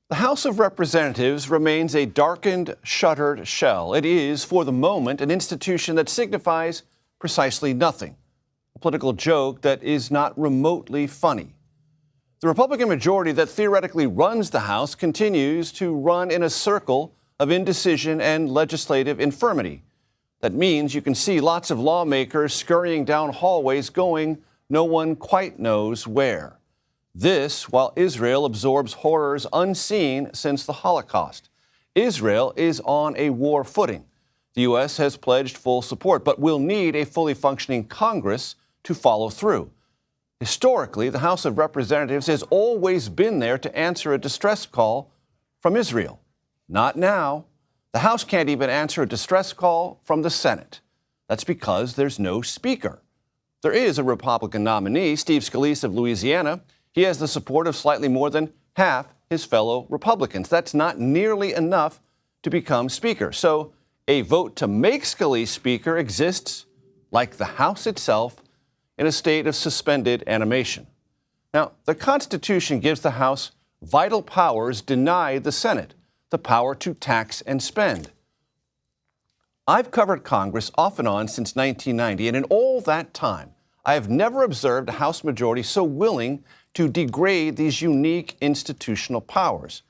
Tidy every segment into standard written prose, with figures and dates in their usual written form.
The House of Representatives remains a darkened, shuttered shell. It is, for the moment, an institution that signifies precisely nothing, a political joke that is not remotely funny. The Republican majority that theoretically runs the House continues to run in a circle of indecision and legislative infirmity. That means you can see lots of lawmakers scurrying down hallways going no one quite knows where. This while Israel absorbs horrors unseen since the Holocaust. Israel is on a war footing. The U.S. has pledged full support, but will need a fully functioning Congress to follow through. Historically, the House of Representatives has always been there to answer a distress call from Israel. Not now. The House can't even answer a distress call from the Senate. That's because there's no speaker. There is a Republican nominee, Steve Scalise of Louisiana. He has the support of slightly more than half his fellow Republicans. That's not nearly enough to become Speaker. So a vote to make Scalise Speaker exists, like the House itself, in a state of suspended animation. Now, the Constitution gives the House vital powers denied the Senate, the power to tax and spend. I've covered Congress off and on since 1990, and in all that time, I have never observed a House majority so willing to degrade these unique institutional powers.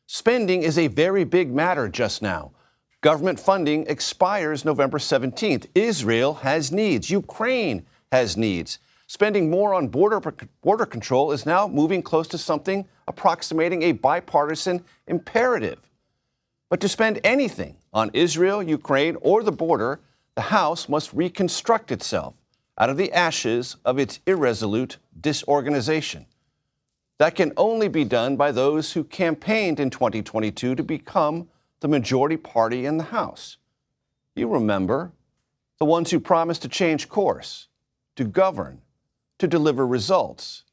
Spending is a very big matter just now. Government funding expires November 17th. Israel has needs. Ukraine has needs. Spending more on border control is now moving close to something approximating a bipartisan imperative. But to spend anything on Israel, Ukraine, or the border, the House must reconstruct itself out of the ashes of its irresolute disorganization. That can only be done by those who campaigned in 2022 to become the majority party in the House. You remember, the ones who promised to change course, to govern, to deliver results,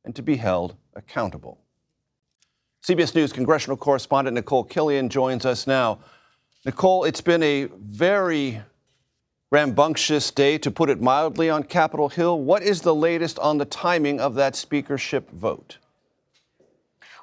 and to be held accountable. CBS News congressional correspondent Nikole Killion joins us now. Nikole, it's been a very rambunctious day, to put it mildly, on Capitol Hill. What is the latest on the timing of that speakership vote?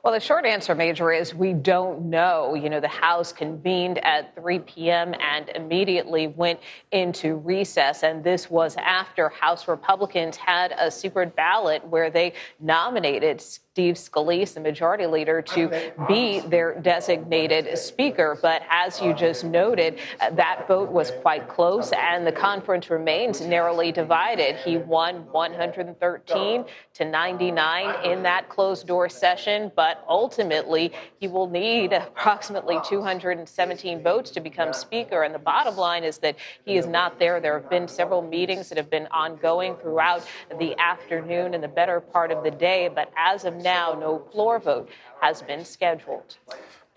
Well, the short answer, Major, is we don't know. The House convened at 3 p.m. and immediately went into recess. And this was after House Republicans had a secret ballot where they nominated Steve Scalise, the majority leader, to be their designated speaker. But as you just noted, that vote was quite close, and the conference remains narrowly divided. He won 113 to 99 in that closed-door session, but ultimately he will need approximately 217 votes to become speaker. And the bottom line is that he is not there. There have been several meetings that have been ongoing throughout the afternoon and the better part of the day, but as of now, no floor vote has been scheduled.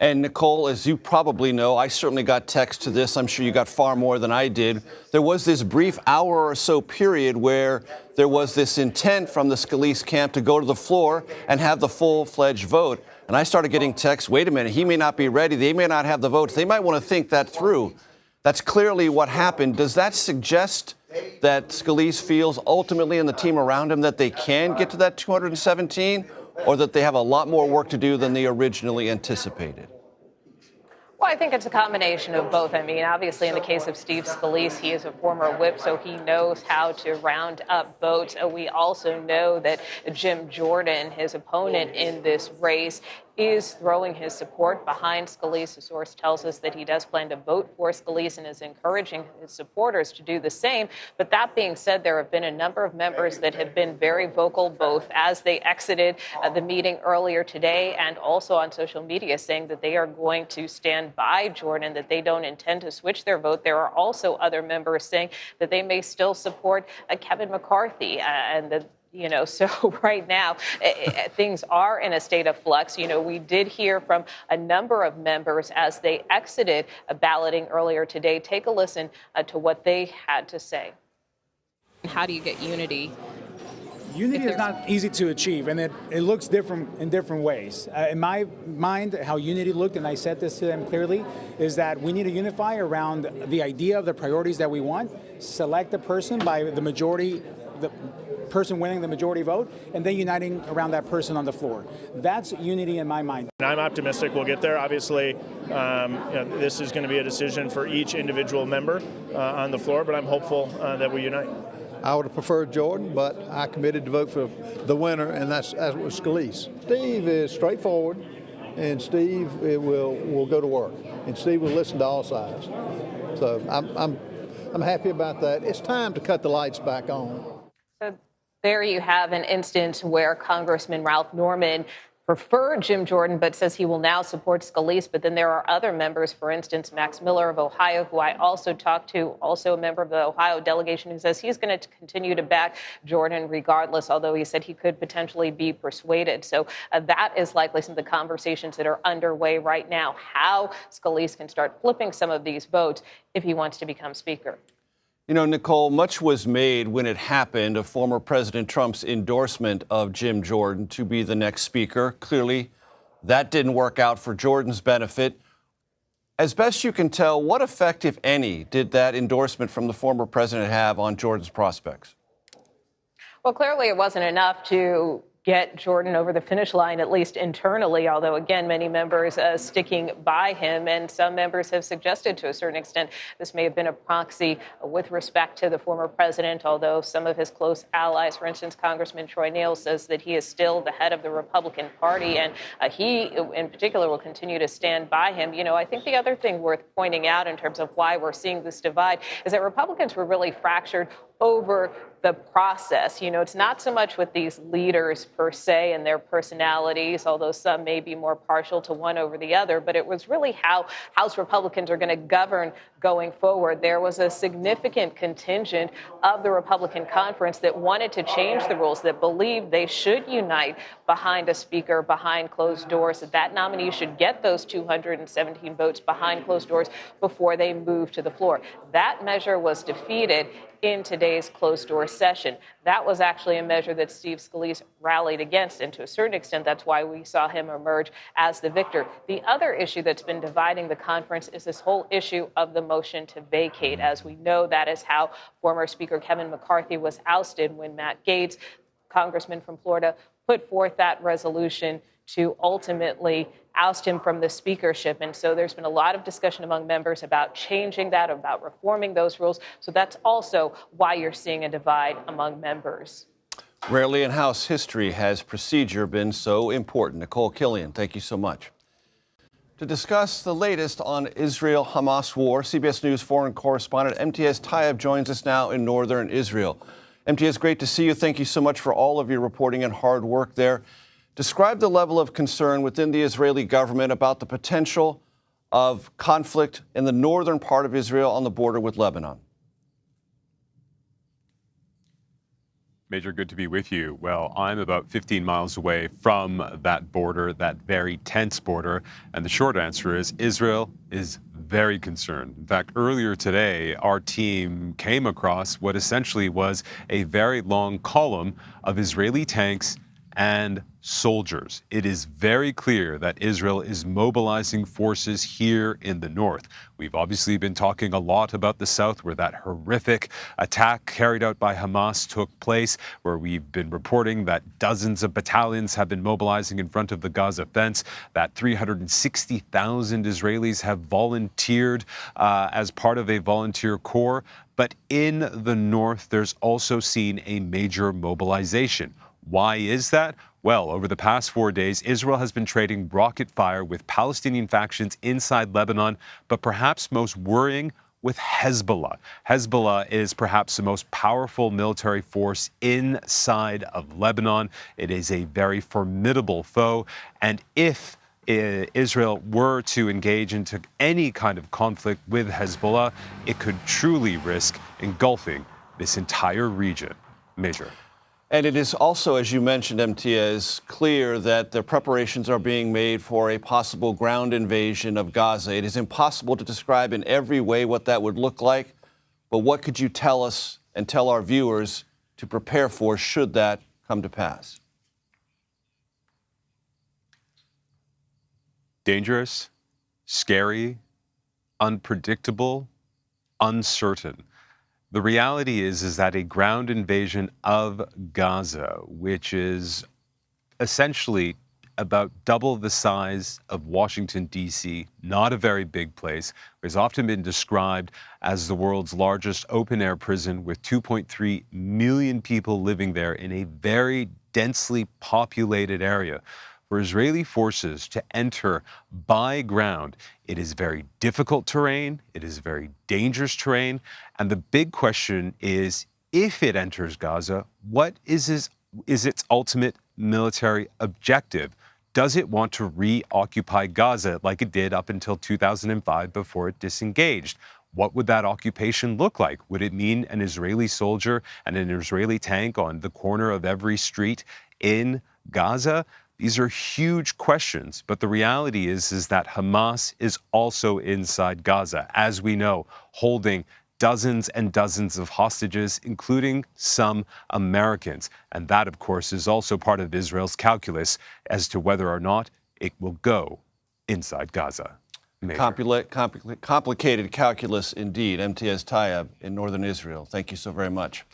And Nikole, as you probably know, I certainly got text to this. I'm sure you got far more than I did. There was this brief hour or so period where there was this intent from the Scalise camp to go to the floor and have the full-fledged vote. And I started getting texts, wait a minute, he may not be ready. They may not have the votes. They might want to think that through. That's clearly what happened. Does that suggest that Scalise feels ultimately, and the team around him, that they can get to that 217? Or that they have a lot more work to do than they originally anticipated? Well, I think it's a combination of both. I mean, obviously, in the case of Steve Scalise, he is a former whip, so he knows how to round up votes. We also know that Jim Jordan, his opponent in this race, is throwing his support behind Scalise. A source tells us that he does plan to vote for Scalise and is encouraging his supporters to do the same. But that being said, there have been a number of members that have been very vocal, both as they exited the meeting earlier today and also on social media, saying that they are going to stand by Jordan, that they don't intend to switch their vote. There are also other members saying that they may still support Kevin McCarthy, so right now things are in a state of flux. We did hear from a number of members as they exited balloting earlier today. Take a listen to what they had to say. How do you get unity? Unity is not easy to achieve, and it looks different in different ways. In my mind, how unity looked, and I said this to them clearly, is that we need to unify around the idea of the priorities that we want, select a person by the majority, person winning the majority vote and then uniting around that person on the floor. That's unity in my mind. And I'm optimistic we'll get there. Obviously, this is going to be a decision for each individual member on the floor, but I'm hopeful that we unite. I would have preferred Jordan, but I committed to vote for the winner, and that was Scalise. Steve is straightforward, and Steve will go to work, and Steve will listen to all sides. So I'm happy about that. It's time to cut the lights back on. So there you have an instance where Congressman Ralph Norman preferred Jim Jordan, but says he will now support Scalise. But then there are other members, for instance, Max Miller of Ohio, who I also talked to, also a member of the Ohio delegation, who says he's going to continue to back Jordan regardless, although he said he could potentially be persuaded. So that is likely some of the conversations that are underway right now, how Scalise can start flipping some of these votes if he wants to become Speaker. You know, Nikole, much was made when it happened of former President Trump's endorsement of Jim Jordan to be the next Speaker. Clearly, that didn't work out for Jordan's benefit. As best you can tell, what effect, if any, did that endorsement from the former president have on Jordan's prospects? Well, clearly it wasn't enough to get Jordan over the finish line, at least internally, although, again, many members sticking by him. And some members have suggested to a certain extent this may have been a proxy with respect to the former president, although some of his close allies, for instance, Congressman Troy Nehls, says that he is still the head of the Republican Party, and he, in particular, will continue to stand by him. You know, I think the other thing worth pointing out in terms of why we're seeing this divide is that Republicans were really fractured over the process. You know, it's not so much with these leaders per se and their personalities, although some may be more partial to one over the other, but it was really how House Republicans are going to govern going forward. There was a significant contingent of the Republican conference that wanted to change the rules, that believed they should unite behind a speaker behind closed doors, that nominee should get those 217 votes behind closed doors before they move to the floor. That measure was defeated in today's closed-door session. That was actually a measure that Steve Scalise rallied against, and to a certain extent, that's why we saw him emerge as the victor. The other issue that's been dividing the conference is this whole issue of the motion to vacate. As we know, that is how former Speaker Kevin McCarthy was ousted when Matt Gaetz, congressman from Florida, put forth that resolution to ultimately oust him from the speakership. And so there's been a lot of discussion among members about changing that, about reforming those rules. So that's also why you're seeing a divide among members. Rarely in House history has procedure been so important. Nikole Killion, thank you so much. To discuss the latest on Israel-Hamas war, CBS News foreign correspondent Imtiaz Tyab joins us now in northern Israel. Imtiaz, great to see you. Thank you so much for all of your reporting and hard work there. Describe the level of concern within the Israeli government about the potential of conflict in the northern part of Israel on the border with Lebanon. Major, good to be with you. Well, I'm about 15 miles away from that border, that very tense border. And the short answer is Israel is very concerned. In fact, earlier today, our team came across what essentially was a very long column of Israeli tanks and soldiers. It is very clear that Israel is mobilizing forces here in the north. We've obviously been talking a lot about the south, where that horrific attack carried out by Hamas took place, where we've been reporting that dozens of battalions have been mobilizing in front of the Gaza fence, that 360,000 Israelis have volunteered as part of a volunteer corps. But in the north, there's also seen a major mobilization. Why is that? Well, over the past 4 days, Israel has been trading rocket fire with Palestinian factions inside Lebanon, but perhaps most worrying, with Hezbollah. Hezbollah is perhaps the most powerful military force inside of Lebanon. It is a very formidable foe, and if Israel were to engage into any kind of conflict with Hezbollah, it could truly risk engulfing this entire region. Major. And it is also, as you mentioned, Imtiaz, clear that the preparations are being made for a possible ground invasion of Gaza. It is impossible to describe in every way what that would look like, but what could you tell us and tell our viewers to prepare for should that come to pass? Dangerous, scary, unpredictable, uncertain. The reality is that a ground invasion of Gaza, which is essentially about double the size of Washington, D.C., not a very big place, has often been described as the world's largest open-air prison with 2.3 million people living there in a very densely populated area. For Israeli forces to enter by ground, it is very difficult terrain, it is very dangerous terrain, and the big question is, if it enters Gaza, what is its ultimate military objective? Does it want to reoccupy Gaza like it did up until 2005 before it disengaged? What would that occupation look like? Would it mean an Israeli soldier and an Israeli tank on the corner of every street in Gaza? These are huge questions, but the reality is that Hamas is also inside Gaza, as we know, holding dozens and dozens of hostages, including some Americans. And that, of course, is also part of Israel's calculus as to whether or not it will go inside Gaza. Complicated calculus indeed. Imtiaz Tyab in northern Israel. Thank you so very much.